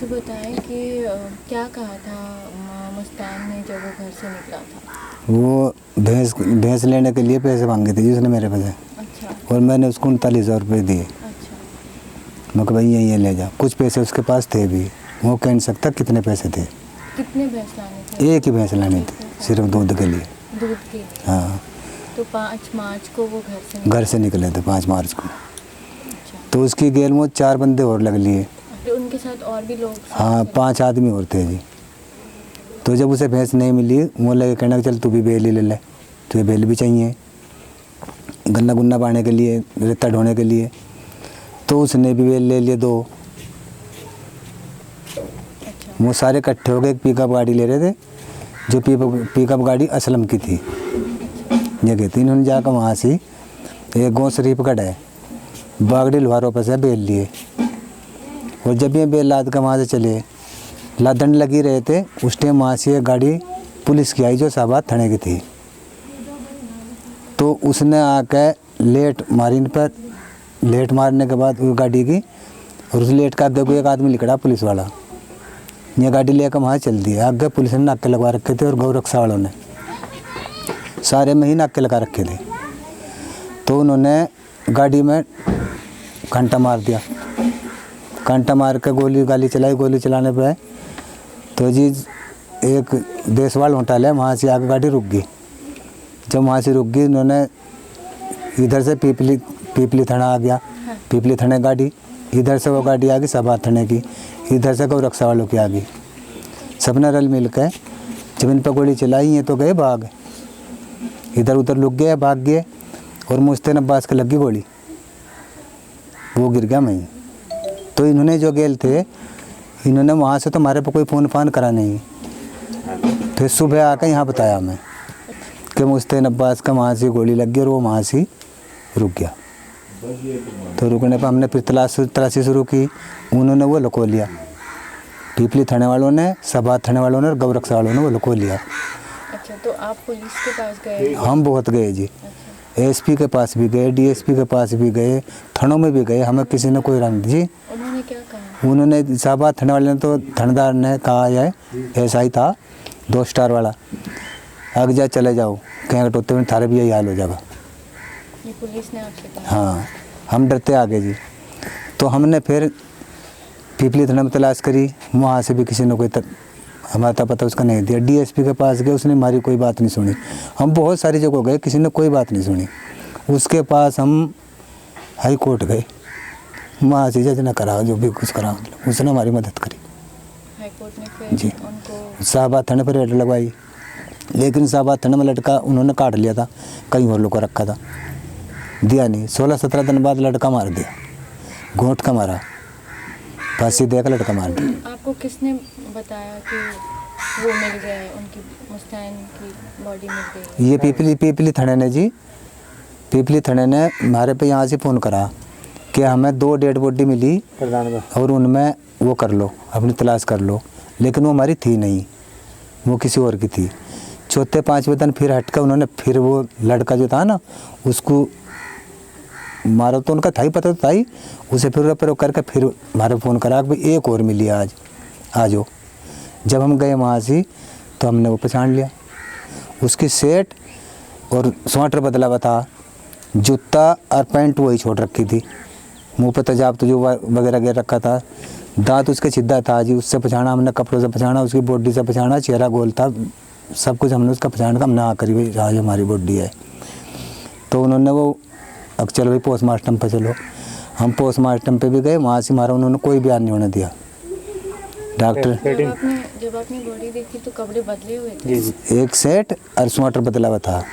मुझे बताएं कि क्या कहा था मुस्तान ने जब वो घर से निकला था? वो भैंस लेने के लिए पैसे मांगे थे जी उसने मेरे पैसे। अच्छा। और मैंने उसको 39,000 रुपये दिए। अच्छा। मैं कहा भाई ये ले जा। कुछ पैसे उसके पास थे भी, वो कह नहीं सकता कितने पैसे थे। कितने भैंस लाने थे? एक ही भैंस लानी थी, सिर्फ दूध के लिए। दूध के लिए? हाँ। तो 5 मार्च को वो घर से निकले थे 5 मार्च को। अच्छा। तो उसकी गेल में 4 बंदे और लग लिए। तो उनके साथ और भी लोग? हाँ, 5 आदमी और थे जी। तो जब उसे भैंस नहीं मिली, वो लगे कहना चल तू भी बेल ही ले ले, तुझे बेल भी चाहिए गन्ना गुन्ना पाने के लिए, रेता ढोने के लिए। तो उसने भी बेल ले लिए 2। अच्छा। वो सारे इकट्ठे हो गए, एक पिकअप गाड़ी ले रहे थे, जो पिकअप गाड़ी असलम की थी जगह थी। इन्होंने जाकर वहाँ से एक गाँव शरीफगढ़ है, बागड़ी लोहारों पर से बेल लिए। और जब ये बेल लाद कर वहाँ से चले, लादन लगी रहे थे, उस टाइम वहाँ से एक गाड़ी पुलिस की आई जो शाहबाद थाने की थी। तो उसने आकर लेट मारी इन पर। लेट मारने के बाद उस गाड़ी की, और उस लेट का आगे कोई एक आदमी निकला पुलिस वाला। ये गाड़ी लेकर वहाँ चल दी। आगे पुलिस ने नाके लगवा रखे थे और गौ रक्षा वालों ने सारे में ही नाके लगा रखे थे। तो उन्होंने गाड़ी में घंटा मार दिया। घंटा मार के गोली गाली चलाई। गोली चलाने पे तो जी एक देशवाल होटल है, वहाँ से आगे गाड़ी रुक गई। जब वहाँ से रुक गई, उन्होंने इधर से पीपली थाना आ गया। पीपली थाने गाड़ी, इधर से वो गाड़ी आ गई शाहबाद थाने की, इधर से गौ रक्षा वालों की आ गई। सबने रल मिल कर जब इन पर गोली चलाई है तो गए भाग, इधर उधर लुक गए, भाग गए। और मुश्तान अब्बास के लगी गोली, वो गिर गया वहीं। तो इन्होंने जो गेल थे, इन्होंने वहाँ से तो हमारे पर कोई फ़ोन फान करा नहीं। फिर सुबह आकर यहाँ बताया हमें कि मुश्तान अब्बास का वहाँ से गोली लग गई और वो वहाँ से रुक गया। तो रुकने पर हमने फिर तलाशी शुरू की। उन्होंने वो लुको लिया, पीपली थाने वालों ने, शाहबाद थाने वालों ने और गौ रक्षा वालों ने वो लुको लिया। अच्छा, तो आप पुलिस के पास गए? हम बहुत गए जी। एसपी के पास भी गए, डीएसपी के पास भी गए, थानों में भी गए। हमें किसी ने कोई रंग जी। उन्होंने क्या कहा? उन्होंने शाहबाद थाने वाले ने तो थानेदार ने कहा है, ऐसा ही था 2 स्टार वाला, आगे जा चले जाओ, कहीं टोते में थारे भी यही हाल हो जाएगा। ये पुलिस ने आपसे कहा? हाँ, हम डरते आगे जी। तो हमने फिर पीपली थाने में तलाश करी, वहाँ से भी किसी ने कोई हमारा पता उसका नहीं दिया। डीएसपी के पास गए, उसने हमारी कोई बात नहीं सुनी। हम बहुत सारी जगह गए, किसी ने कोई बात नहीं सुनी। उसके पास हम हाई कोर्ट गए, वहाँ से जज ने करा जो भी कुछ करा, उसने हमारी मदद करी। हाई कोर्ट ने फिर जी उनको शाहबाद थाने पर रेड लगवाई, लेकिन शाहबाद थाने में लड़का उन्होंने काट लिया था, कहीं और लोग को रखा था, दिया नहीं। 16-17 दिन बाद लड़का मार दिया, घोंट का मारा, फांसी देकर लड़का मार दिया। आपको किसने बताया कि वो मिल गया है, उनकी मुस्तान की बॉडी मिल गई? ये पीपली थाने ने जी, पीपली थाने ने हमारे पे यहाँ से फ़ोन करा कि हमें 2 डेड बॉडी मिली और उनमें वो कर लो, अपनी तलाश कर लो। लेकिन वो हमारी थी नहीं, वो किसी और की थी। चौथे 5वें दिन फिर हट कर उन्होंने फिर वो लड़का जो था ना, उसको मारा। तो उनका था ही, पता तो था ही। उसे फिर करके फिर हमारे फ़ोन करा कि भाई एक और मिली आज, आ जाओ। जब हम गए वहाँ से तो हमने वो पहचान लिया। उसकी सेट और स्वेटर बदला हुआ था, जूता और पैंट वही छोड़ रखी थी, मुंह पे तेजाब तो जो वगैरह गिर रखा था, दांत उसके सीधा था जी। उससे पहचाना हमने, कपड़ों से पहचाना, उसकी बॉडी से पहचाना, चेहरा गोल था, सब कुछ हमने उसका पहचान का। हमने हाँ करी भाई आज हमारी बॉडी है। तो उन्होंने वो, अब चलो भाई पोस्टमार्टम पे चलो। हम पोस्टमार्टम पे भी गए, वहाँ से हमारा उन्होंने कोई बयान नहीं होने दिया। डॉक्टर जब आपने बॉडी देखी तो कपड़े बदले हुए थे? एक सेट और स्वेटर बदला हुआ था।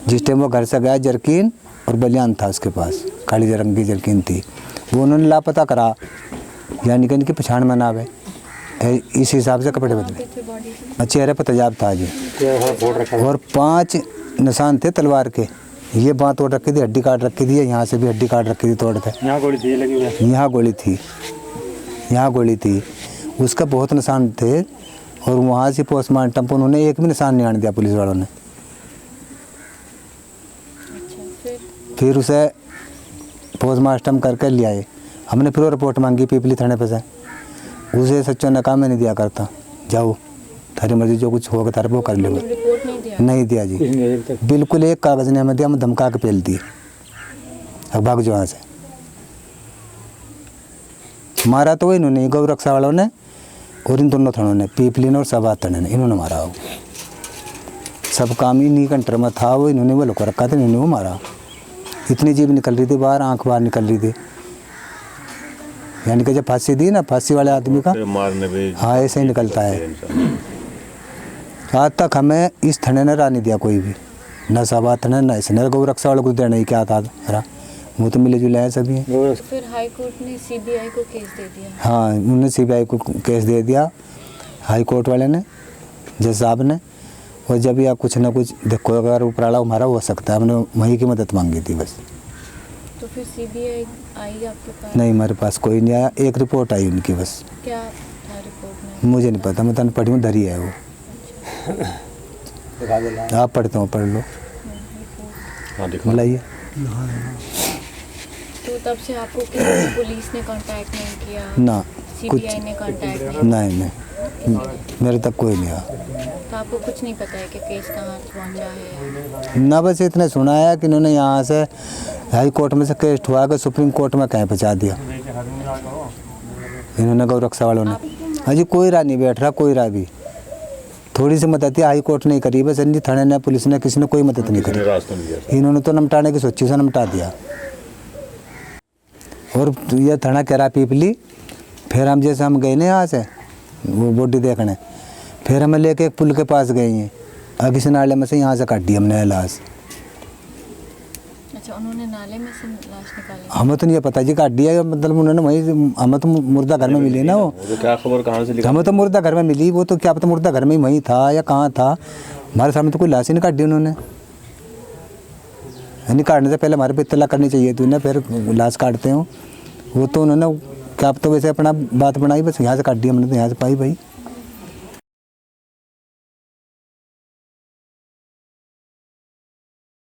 जिस टाइम वो घर से गया, जर्किन और बलियान था उसके पास, काली रंग की जर्किन थी, वो उन्होंने लापता करा, यानी कि इनकी पहचान में ना आवे, इस हिसाब से कपड़े बदले। चेहरे पर तेजाब था जी, और 5 निशान थे तलवार के। ये बाँह तोड़ रखी थी, हड्डी काट रखी थी, यहाँ से भी हड्डी काट रखी थी तोड़ के। यहाँ गोली थी लगी हुई? यहाँ गोली थी, यहाँ गोली थी। उसका बहुत निशान थे। और वहाँ से पोस्टमार्टम पर उन्होंने एक भी निशान नहीं आने दिया पुलिस वालों ने। अच्छा, फिर उसे पोस्टमार्टम करके ले आए। हमने फिर रिपोर्ट मांगी पीपली थाने पे से। उसे सच्चों ने कहा मैं नहीं दिया करता, जाओ थारी मर्जी, जो कुछ होगा थारा वो कर लेंगे। रिपोर्ट नहीं दिया? नहीं दिया जी, बिल्कुल एक कागज़ नहीं हमें दिया, हम धमका के पेल दिए, अब भाग जो यहाँ से। मारा तो इन्होंने, गौ रक्षा वालों ने और इन दोनों थानों ने, पीपली ने और सभा थाने ने, इन्होंने मारा हो। सब काम इन्हीं कंटर में था, वो इन्होंने वो लोग रखा था, इन्होंने वो मारा। इतनी जीभ निकल रही थी बाहर, आंख बाहर निकल रही थी, यानी कि जब फांसी दी ना, फांसी वाले आदमी का मारने भी हाँ ऐसे ही निकलता है। आज तक हमें इस थाने ने राह नहीं दिया कोई भी, न सभा थाने न इसने, गौ रक्षा वालों को देना ही क्या था, वो तो मिले जुले हैं सभी। फिर हाई कोर्ट ने सीबीआई को केस दे दिया? हाँ उन्होंने सीबीआई को केस दे दिया, हाई कोर्ट वाले ने, जज साहब ने। और जब या कुछ ना कुछ देखो, अगर उपराला हमारा हो सकता है, हमने वहीं की मदद मांगी थी बस। तो फिर सीबीआई आई आपके पास? नहीं, हमारे पास कोई नहीं आया, एक रिपोर्ट आई उनकी बस। क्या था रिपोर्ट में? मुझे नहीं पता, मैं तो पढ़ी हूँ, धरी है वो। आप पढ़ते हो, पढ़ लो, हाँ दिखा बुलाइए। तो तब से आपको किसी पुलिस ने कांटेक्ट नहीं किया? ना सीबीआई ने कांटेक्ट नहीं, मेरे तक कोई नहीं आया। तो आपको कुछ नहीं पता है कि केस कहाँ पहुँचा है? ना बस इतने सुना है कि इन्होंने यहाँ से हाई कोर्ट में से केस उठवा के सुप्रीम कोर्ट में कहीं पहुँचा दिया इन्होंने, गौ रक्षा वालों ने। अजी कोई राह नहीं बैठ रहा, कोई राह भी, थोड़ी सी मदद थी, हाई कोर्ट नहीं करी बस, अन्य थाने ने, पुलिस ने, किसी ने कोई मदद नहीं करी। रास्ता नहीं दिया, इन्होंने तो निपटाने की सोची से निपटा दिया। और ये थाना करा पीपली, फिर हम जैसे हम गए ना यहाँ से वो बॉडी देखने, फिर हमें लेके एक पुल के पास गए हैं, और किसी नाले में से यहाँ से काट दी हमने लाश। अच्छा, उन्होंने नाले में से लाश निकाली? हमें तो नहीं पता जी, काट दिया मतलब उन्होंने वहीं, हमें तो मुर्दा घर में मिली ना वो, तो क्या खबर कहाँ से लिखा? हमें तो मुर्दा घर में मिली, वो तो क्या पता मुर्दा घर में ही वहीं था या कहाँ था, हमारे सामने तो कोई लाश ही नहीं काट दी उन्होंने। यानी काटने से पहले हमारे पे इत्तला करनी चाहिए थी ना, फिर लाश काटते हो। वो तो उन्होंने क्या पता वैसे अपना बात बनाई, बस यहाँ से काट दी हमने, तो यहाँ से पाई भाई।